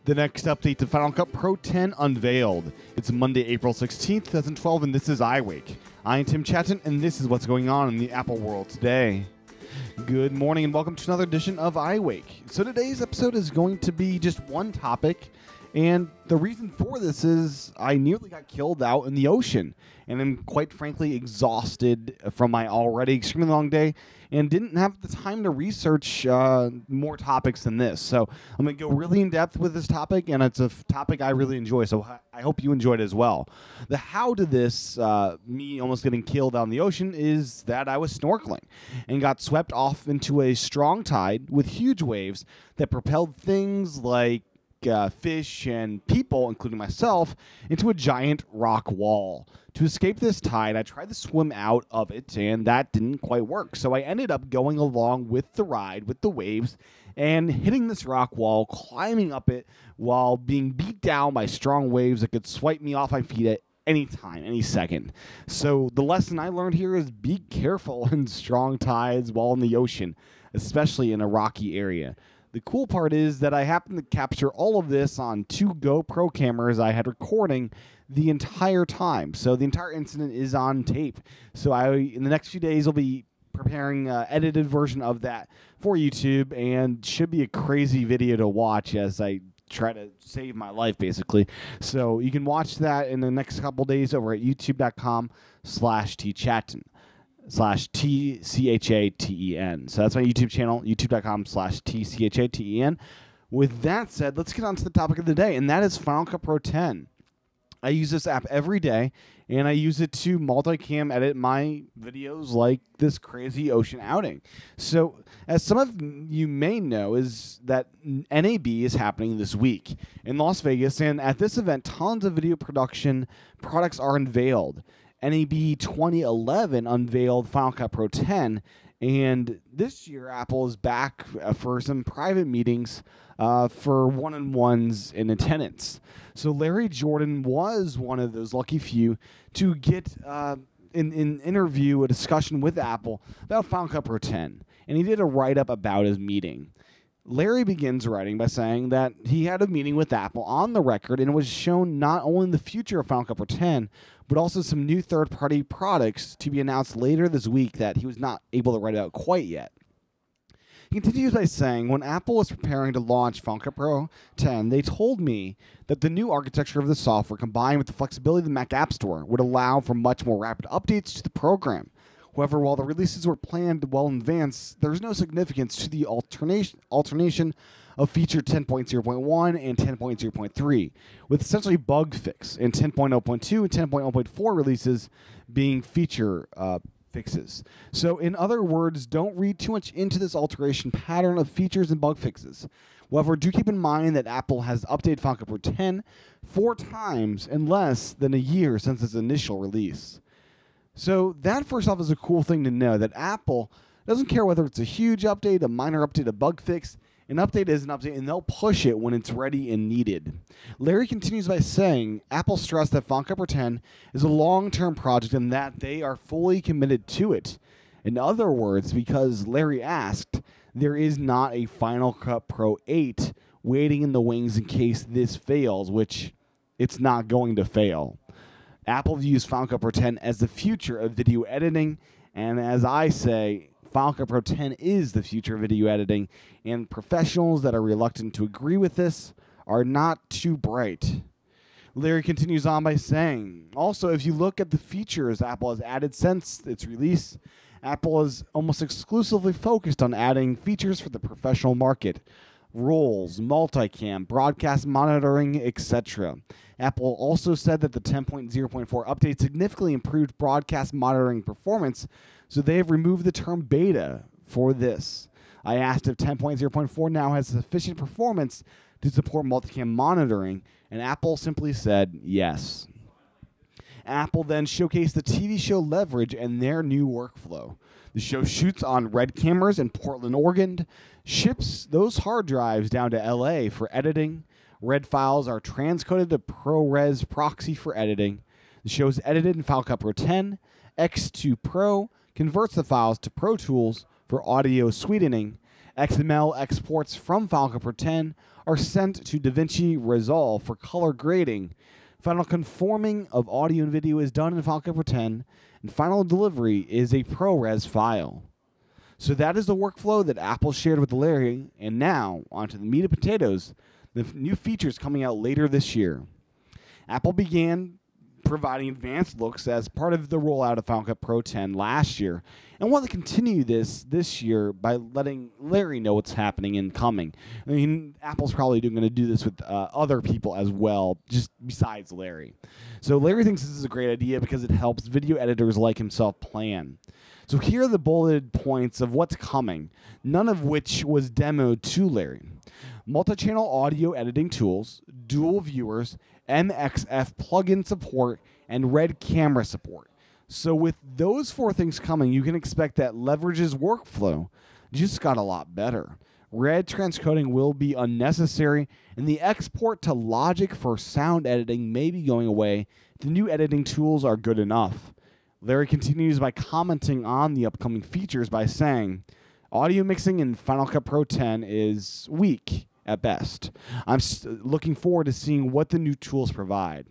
The next update to Final Cut Pro 10 Unveiled. It's Monday, April 16th, 2012, and this is iWake. I am Tim Chaten, and this is what's going on in the Apple world today. Good morning, and welcome to another edition of iWake. So today's episode is going to be just one topic, and the reason for this is I nearly got killed out in the ocean, and I'm quite frankly exhausted from my already extremely long day, and didn't have the time to research more topics than this. So I'm going to go really in depth with this topic, and it's a topic I really enjoy, so I hope you enjoyed it as well. The how to this, me almost getting killed out in the ocean, is that I was snorkeling and got swept off into a strong tide with huge waves that propelled things like fish and people, including myself, into a giant rock wall. To escape this tide, I tried to swim out of it, and that didn't quite work. So I ended up going along with the ride, with the waves, and hitting this rock wall, climbing up it, while being beat down by strong waves that could swipe me off my feet at any time, any second. So the lesson I learned here is be careful in strong tides while in the ocean, especially in a rocky area. The cool part is that I happened to capture all of this on two GoPro cameras I had recording the entire time. So the entire incident is on tape. So in the next few days, I'll be preparing an edited version of that for YouTube, and should be a crazy video to watch as I try to save my life, basically. So you can watch that in the next couple days over at youtube.com/tchaten. /TCHATEN. So that's my YouTube channel, youtube.com/TCHATEN. With that said, let's get on to the topic of the day, and that is Final Cut Pro 10. I use this app every day, and I use it to multicam edit my videos like this crazy ocean outing. So, as some of you may know, is that NAB is happening this week in Las Vegas, and at this event, tons of video production products are unveiled. NAB 2011 unveiled Final Cut Pro 10, and this year Apple is back for some private meetings for one-on-ones in attendance. So Larry Jordan was one of those lucky few to get an interview, a discussion with Apple about Final Cut Pro 10, and he did a write-up about his meeting. Larry begins writing by saying that he had a meeting with Apple on the record, and it was shown not only the future of Final Cut Pro 10, but also some new third-party products to be announced later this week that he was not able to write about quite yet. He continues by saying, when Apple was preparing to launch Final Cut Pro 10, they told me that the new architecture of the software combined with the flexibility of the Mac App Store would allow for much more rapid updates to the program. However, while the releases were planned well in advance, there's no significance to the alternation of feature 10.0.1 and 10.0.3, with essentially bug fix in 10.0.2 and 10.0.4 releases being feature fixes. So in other words, don't read too much into this alteration pattern of features and bug fixes. However, do keep in mind that Apple has updated Final Cut Pro 10 4 times in less than a year since its initial release. So that, first off, is a cool thing to know, that Apple doesn't care whether it's a huge update, a minor update, a bug fix. An update is an update, and they'll push it when it's ready and needed. Larry continues by saying, Apple stressed that Final Cut Pro 10 is a long-term project and that they are fully committed to it. In other words, because Larry asked, there is not a Final Cut Pro 8 waiting in the wings in case this fails, which it's not going to fail. Apple views Final Cut Pro 10 as the future of video editing, and as I say, Final Cut Pro 10 is the future of video editing, and professionals that are reluctant to agree with this are not too bright. Larry continues on by saying, also, if you look at the features Apple has added since its release, Apple is almost exclusively focused on adding features for the professional market. Roles, multicam, broadcast monitoring, etc. Apple also said that the 10.0.4 update significantly improved broadcast monitoring performance, so they have removed the term beta for this. I asked if 10.0.4 now has sufficient performance to support multicam monitoring, and Apple simply said yes. Apple then showcased the TV show Leverage and their new workflow. The show shoots on Red cameras in Portland, Oregon, ships those hard drives down to LA for editing. Red files are transcoded to ProRes proxy for editing. The show is edited in Final Cut Pro 10. X2 Pro converts the files to Pro Tools for audio sweetening. XML exports from Final Cut Pro 10 are sent to DaVinci Resolve for color grading. Final conforming of audio and video is done in Final Cut Pro 10, and final delivery is a ProRes file. So that is the workflow that Apple shared with Larry, and now onto the meat and potatoes, the new features coming out later this year. Apple began providing advanced looks as part of the rollout of Final Cut Pro 10 last year, and want to continue this year by letting Larry know what's happening and coming. I mean, Apple's probably going to do this with other people as well, just besides Larry. So Larry thinks this is a great idea because it helps video editors like himself plan. So here are the bulleted points of what's coming, none of which was demoed to Larry. Multi-channel audio editing tools, dual viewers, MXF plugin support, and Red camera support. So with those 4 things coming, you can expect that Leverage's workflow just got a lot better. Red transcoding will be unnecessary, and the export to Logic for sound editing may be going away. The new editing tools are good enough. Larry continues by commenting on the upcoming features by saying, audio mixing in Final Cut Pro 10 is weak at best. I'm looking forward to seeing what the new tools provide.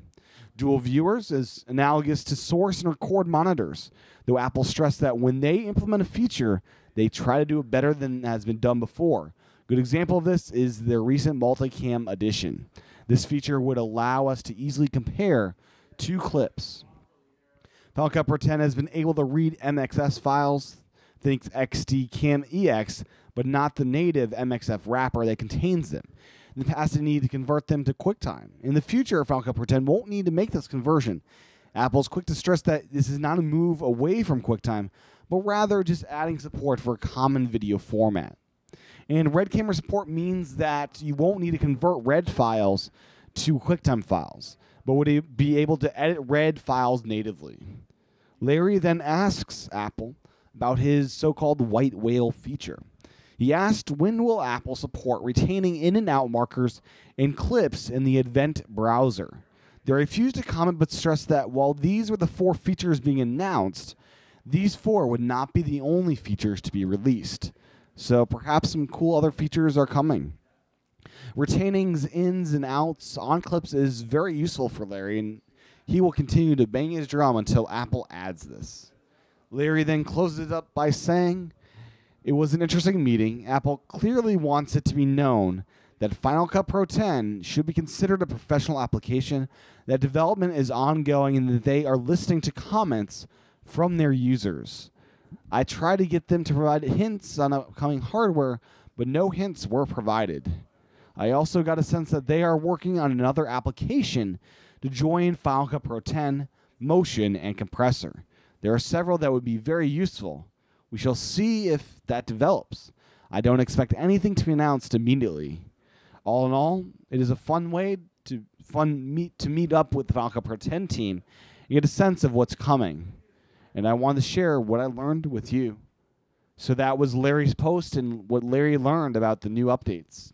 Dual viewers is analogous to source and record monitors, though Apple stressed that when they implement a feature, they try to do it better than has been done before. Good example of this is their recent multicam addition. This feature would allow us to easily compare 2 clips. Final Cut Pro 10 has been able to read MXS files, thinks XD Cam EX, but not the native MXF wrapper that contains them. In the past, they need to convert them to QuickTime. In the future, Final Cut Pro 10 won't need to make this conversion. Apple's quick to stress that this is not a move away from QuickTime, but rather just adding support for a common video format. And Red camera support means that you won't need to convert Red files to QuickTime files, but would be able to edit Red files natively. Larry then asks Apple about his so-called white whale feature. He asked, when will Apple support retaining in and out markers and clips in the Advent browser? They refused to comment but stressed that while these were the 4 features being announced, these 4 would not be the only features to be released. So perhaps some cool other features are coming. Retaining ins and outs on clips is very useful for Larry, and he will continue to bang his drum until Apple adds this. Larry then closes it up by saying, it was an interesting meeting. Apple clearly wants it to be known that Final Cut Pro 10 should be considered a professional application, that development is ongoing, and that they are listening to comments from their users. I tried to get them to provide hints on upcoming hardware, but no hints were provided. I also got a sense that they are working on another application to join Final Cut Pro 10, Motion, and Compressor. There are several that would be very useful. We shall see if that develops. I don't expect anything to be announced immediately. All in all, it is a fun way to meet up with the Final Cut Pro 10 team and get a sense of what's coming. And I wanted to share what I learned with you. So that was Larry's post and what Larry learned about the new updates.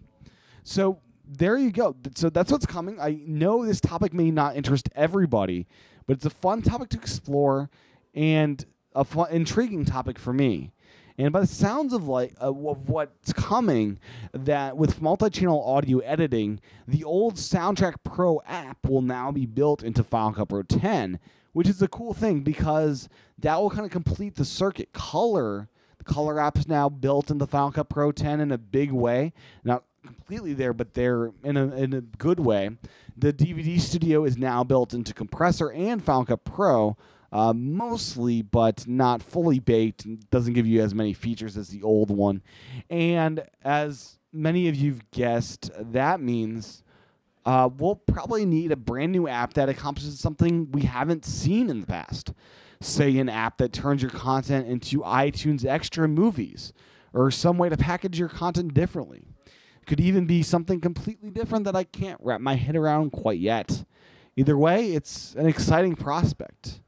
So there you go. So that's what's coming. I know this topic may not interest everybody, but it's a fun topic to explore and a fun, intriguing topic for me. And by the sounds of of what's coming, that with multi-channel audio editing, the old Soundtrack Pro app will now be built into Final Cut Pro 10, which is a cool thing because that will kind of complete the circuit. The Color app is now built into Final Cut Pro 10 in a big way. Not completely there, but they're in a good way. The DVD Studio is now built into Compressor and Final Cut Pro. Mostly, but not fully baked. Doesn't give you as many features as the old one. And as many of you've guessed, that means we'll probably need a brand new app that accomplishes something we haven't seen in the past. Say an app that turns your content into iTunes Extra movies, or some way to package your content differently. It could even be something completely different that I can't wrap my head around quite yet. Either way, it's an exciting prospect.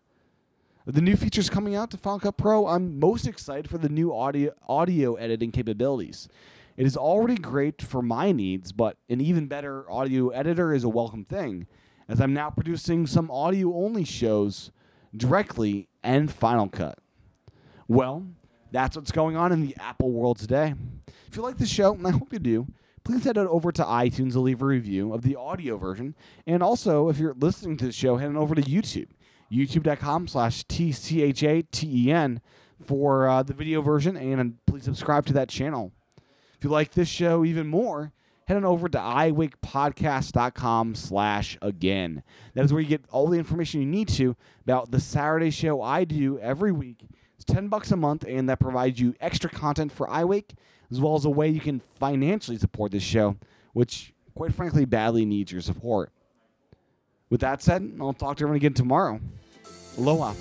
The new features coming out to Final Cut Pro, I'm most excited for the new audio editing capabilities. It is already great for my needs, but an even better audio editor is a welcome thing, as I'm now producing some audio-only shows directly in Final Cut. Well, That's what's going on in the Apple world today. If you like the show, and I hope you do, please head on over to iTunes to leave a review of the audio version. And also, if you're listening to the show, head on over to YouTube, youtube.com/TCHATEN for the video version, and please subscribe to that channel. If you like this show even more, head on over to iWakePodcast.com/again. That is where you get all the information you need to about the Saturday show I do every week. It's $10 a month, and that provides you extra content for iWake, as well as a way you can financially support this show, which, quite frankly, badly needs your support. With that said, I'll talk to everyone again tomorrow. Aloha.